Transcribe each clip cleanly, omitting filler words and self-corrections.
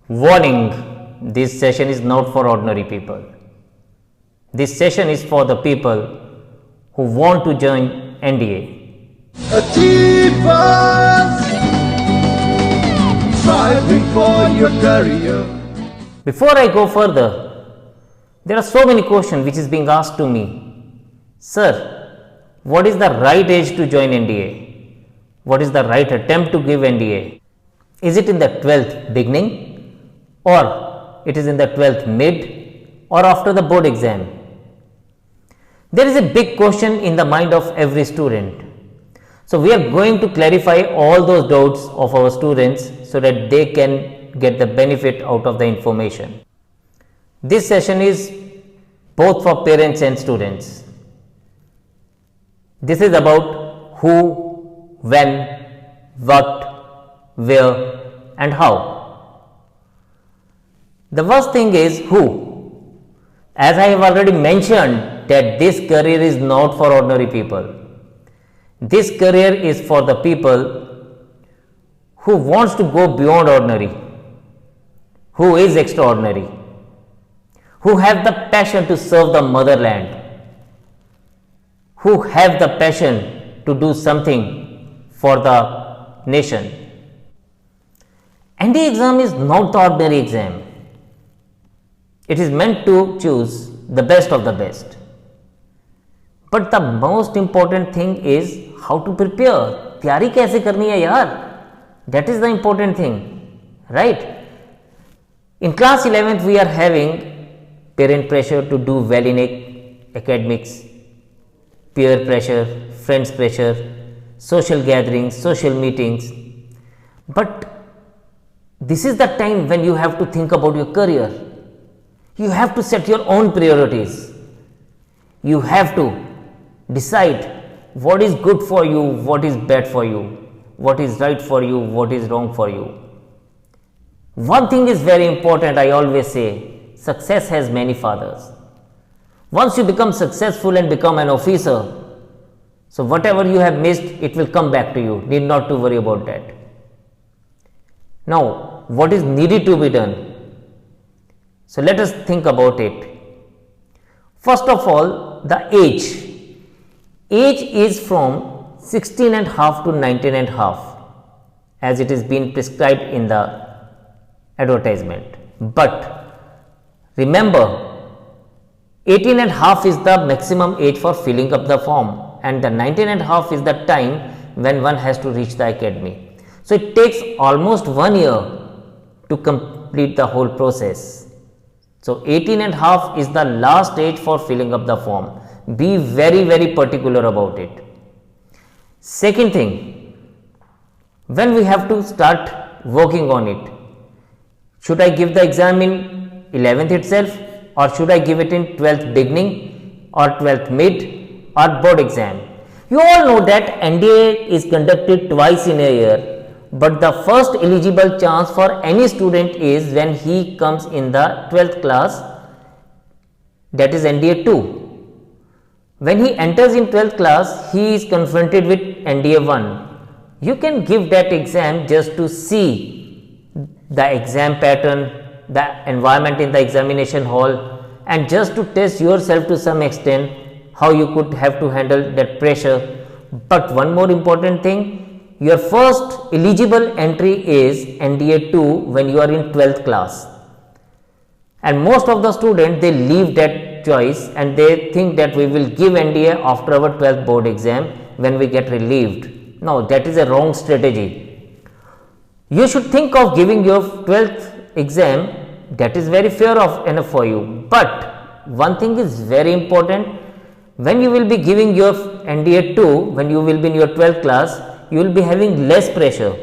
Warning, this session is not for ordinary people. This session is for the people who want to join NDA. Achievers striving for your career. Before I go further, there are so many questions which is being asked to me. Sir, what is the right age to join NDA? What is the right attempt to give NDA? Is it in the 12th beginning, or it is in the 12th mid, or after the board exam? There is a big question in the mind of every student. So we are going to clarify all those doubts of our students so that they can get the benefit out of the information. This session is both for parents and students. This is about who, when, what, where and how. The first thing is who. As I have already mentioned that this career is not for ordinary people. This career is for the people who wants to go beyond ordinary, who is extraordinary, who have the passion to serve the motherland, who have the passion to do something for the nation. NDA exam is not the ordinary exam. It is meant to choose the best of the best. But the most important thing is how to prepare. तैयारी कैसे करनी है यार? That is the important thing, right? In class 11th we are having parent pressure to do well in academics, peer pressure, friends pressure, social gatherings, social meetings. But this is the time when you have to think about your career. You have to set your own priorities. You have to decide what is good for you, what is bad for you, what is right for you, what is wrong for you. One thing is very important, I always say, success has many fathers. Once you become successful and become an officer, so whatever you have missed, it will come back to you. Need not to worry about that. Now, what is needed to be done? So let us think about it. First of all, the age. Age is from 16 and half to 19 and half, as it is being prescribed in the advertisement. But remember, 18 and half is the maximum age for filling up the form, and the 19 and half is the time when one has to reach the academy. So it takes almost 1 year to complete the whole process. So 18 and half is the last age for filling up the form. Be very, very particular about it. Second thing, when we have to start working on it, should I give the exam in 11th itself, or should I give it in 12th beginning or 12th mid or board exam? You all know that NDA is conducted twice in a year. But the first eligible chance for any student is when he comes in the 12th class, that is NDA 2. When he enters in 12th class, he is confronted with NDA 1. You can give that exam just to see the exam pattern, the environment in the examination hall, and just to test yourself to some extent how you could have to handle that pressure. But one more important thing, your first eligible entry is NDA 2 when you are in 12th class, and most of the students, they leave that choice and they think that we will give NDA after our 12th board exam when we get relieved. No, that is a wrong strategy. You should think of giving your 12th exam, that is very fair enough for you. But one thing is very important, when you will be giving your NDA 2, when you will be in your 12th class, you will be having less pressure,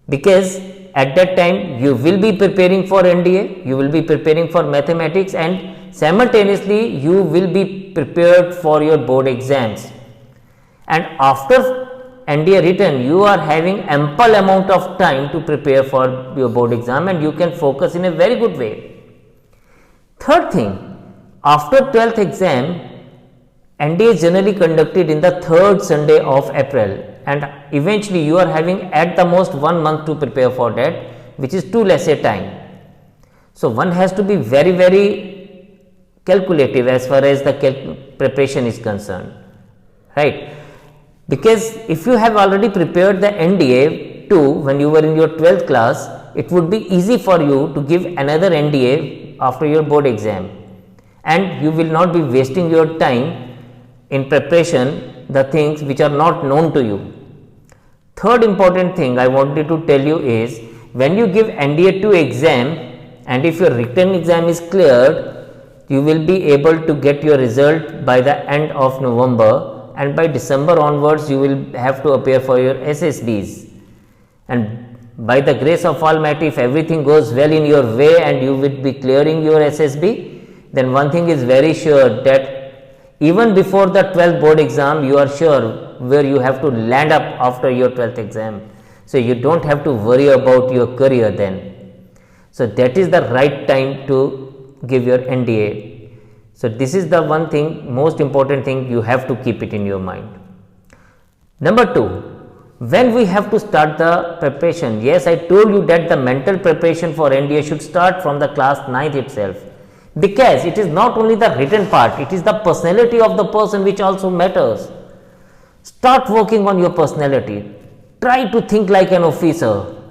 because at that time you will be preparing for NDA, you will be preparing for mathematics, and simultaneously you will be prepared for your board exams. And after NDA written, you are having ample amount of time to prepare for your board exam, and you can focus in a very good way. Third thing, after 12th exam, NDA is generally conducted in the third Sunday of April, and eventually you are having at the most 1 month to prepare for that. which is too less a time. So one has to be very, very calculative as far as the preparation is concerned, right? Because if you have already prepared the NDA 2 when you were in your 12th class, it would be easy for you to give another NDA after your board exam, and you will not be wasting your time in preparation the things which are not known to you. Third important thing I wanted to tell you is, when you give NDA 2 exam and if your written exam is cleared, you will be able to get your result by the end of November, and by December onwards you will have to appear for your SSDs. And by the grace of Almighty, if everything goes well in your way and you will be clearing your SSB, then one thing is very sure, that even before the 12th board exam you are sure where you have to land up after your 12th exam. So you don't have to worry about your career then. So that is the right time to give your NDA. So this is the one thing, most important thing, you have to keep it in your mind. Number 2, when we have to start the preparation, yes, I told you that the mental preparation for NDA should start from the class 9th itself, because it is not only the written part, it is the personality of the person which also matters. Start working on your personality. Try to think like an officer.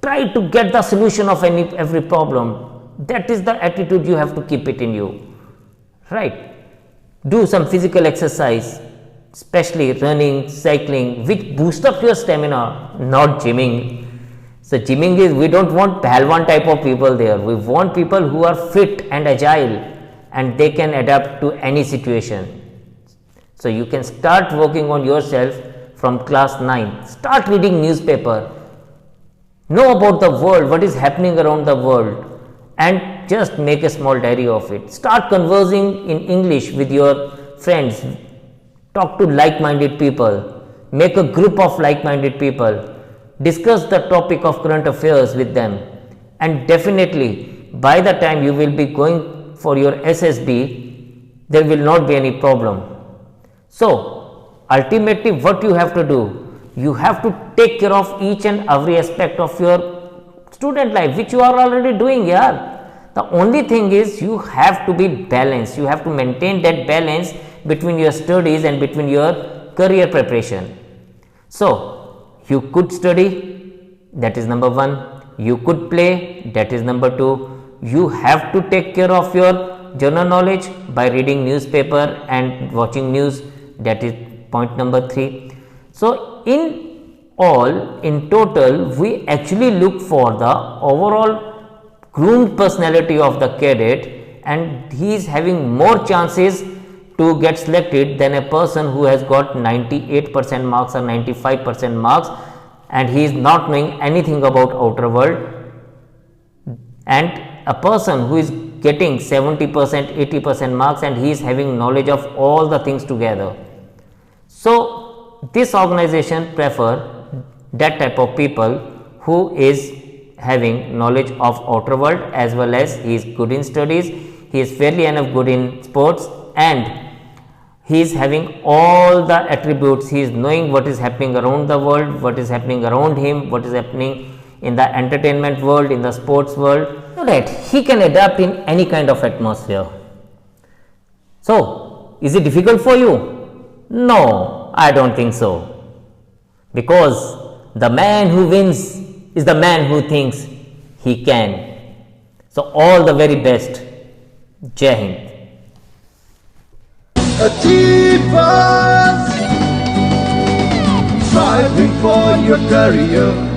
Try to get the solution of every problem. That is the attitude you have to keep it in you, right? Do some physical exercise, especially running, cycling, which boost up your stamina, not gymming. So gymming is, we don't want Pahalwan type of people there. We want people who are fit and agile and they can adapt to any situation. So you can start working on yourself from class 9. Start reading newspaper. Know about the world, what is happening around the world, and just make a small diary of it. Start conversing in English with your friends. Talk to like-minded people. Make a group of like-minded people. Discuss the topic of current affairs with them, and definitely by the time you will be going for your SSB, there will not be any problem. So ultimately what you have to do, you have to take care of each and every aspect of your student life, which you are already doing. The only thing is, you have to be balanced. You have to maintain that balance between your studies and between your career preparation. So you could study, that is number 1. You could play, that is number 2. You have to take care of your general knowledge by reading newspaper and watching news, that is point number 3. So in all, in total, we actually look for the overall groomed personality of the cadet, and he is having more chances to get selected than a person who has got 98% marks or 95% marks and he is not knowing anything about outer world, and a person who is getting 70%, 80% marks and he is having knowledge of all the things together. So this organization prefer that type of people who is having knowledge of outer world, as well as he is good in studies, he is fairly enough good in sports, and he is having all the attributes. He is knowing what is happening around the world, what is happening around him, what is happening in the entertainment world, in the sports world, so that he can adapt in any kind of atmosphere. So is it difficult for you? No, I don't think so, because the man who wins is the man who thinks he can. So all the very best. Jai Hind. Achievers, striving for your career.